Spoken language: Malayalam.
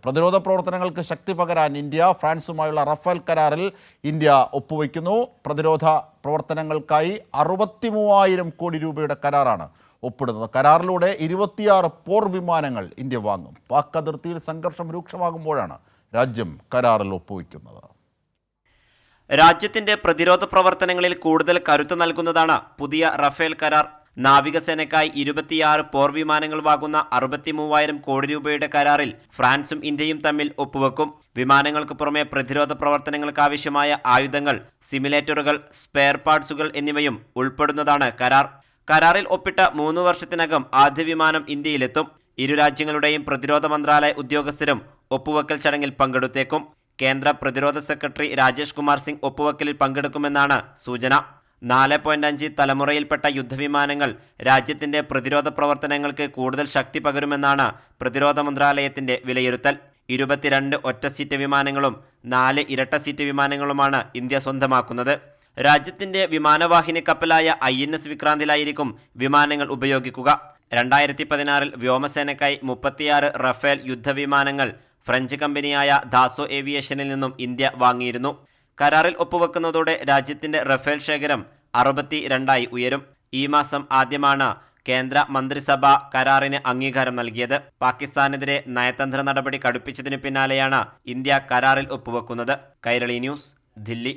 പ്രതിരോധ പ്രവർത്തനങ്ങൾക്ക് ശക്തി പകരാൻ ഇന്ത്യ ഫ്രാൻസുമായുള്ള റഫേൽ കരാറിൽ ഇന്ത്യ ഒപ്പുവയ്ക്കുന്നു. പ്രതിരോധ പ്രവർത്തനങ്ങൾക്കായി 63,000 കോടി രൂപയുടെ കരാറാണ് ഒപ്പിടുന്നത്. കരാറിലൂടെ 26 പോർ വിമാനങ്ങൾ ഇന്ത്യ വാങ്ങും. പാക് അതിർത്തിയിൽ സംഘർഷം രൂക്ഷമാകുമ്പോഴാണ് രാജ്യം കരാറിൽ ഒപ്പുവയ്ക്കുന്നത്. രാജ്യത്തിന്റെ പ്രതിരോധ പ്രവർത്തനങ്ങളിൽ കൂടുതൽ കരുത്ത് നൽകുന്നതാണ് പുതിയ റഫേൽ കരാർ. നാവികസേനയ്ക്കായി 26 പോർ വിമാനങ്ങൾ വാങ്ങുന്ന 63,000 കോടി രൂപയുടെ കരാറിൽ ഫ്രാൻസും ഇന്ത്യയും തമ്മിൽ ഒപ്പുവെക്കും. വിമാനങ്ങൾക്ക് പുറമെ പ്രതിരോധ പ്രവർത്തനങ്ങൾക്കാവശ്യമായ ആയുധങ്ങൾ, സിമുലേറ്ററുകൾ, സ്പെയർ പാർട്സുകൾ എന്നിവയും ഉൾപ്പെടുന്നതാണ് കരാർ. കരാറിൽ ഒപ്പിട്ട 3 വർഷത്തിനകം ആദ്യ വിമാനം ഇന്ത്യയിലെത്തും. ഇരു രാജ്യങ്ങളുടെയും പ്രതിരോധ മന്ത്രാലയ ഉദ്യോഗസ്ഥരും ഒപ്പുവെക്കൽ ചടങ്ങിൽ പങ്കെടുത്തേക്കും. കേന്ദ്ര പ്രതിരോധ സെക്രട്ടറി രാജേഷ് കുമാർ സിംഗ് ഒപ്പുവെക്കലിൽ പങ്കെടുക്കുമെന്നാണ് സൂചന. 4.5 തലമുറയിൽപ്പെട്ട യുദ്ധവിമാനങ്ങൾ രാജ്യത്തിന്റെ പ്രതിരോധ പ്രവർത്തനങ്ങൾക്ക് കൂടുതൽ ശക്തി പകരുമെന്നാണ് പ്രതിരോധ മന്ത്രാലയത്തിന്റെ വിലയിരുത്തൽ. 22 ഒറ്റ സീറ്റ് വിമാനങ്ങളും 4 ഇരട്ട സീറ്റ് വിമാനങ്ങളുമാണ് ഇന്ത്യ സ്വന്തമാക്കുന്നത്. രാജ്യത്തിന്റെ വിമാനവാഹിനി കപ്പലായ INS വിക്രാന്തിലായിരിക്കും വിമാനങ്ങൾ ഉപയോഗിക്കുക. 2016 വ്യോമസേനയ്ക്കായി 36 റഫേൽ യുദ്ധവിമാനങ്ങൾ ഫ്രഞ്ച് കമ്പനിയായ ദാസോ ഏവിയേഷനിൽ നിന്നും ഇന്ത്യ വാങ്ങിയിരുന്നു. കരാറിൽ ഒപ്പുവെക്കുന്നതോടെ രാജ്യത്തിന്റെ റഫേൽ ശേഖരം 62 ഉയരും. ഈ മാസം ആദ്യമാണ് കേന്ദ്ര മന്ത്രിസഭ കരാറിന് അംഗീകാരം നൽകിയത്. പാകിസ്ഥാനെതിരെ നയതന്ത്ര നടപടി കടുപ്പിച്ചതിനു പിന്നാലെയാണ് ഇന്ത്യ കരാറിൽ ഒപ്പുവെക്കുന്നത്. കൈരളി ന്യൂസ്, ദില്ലി.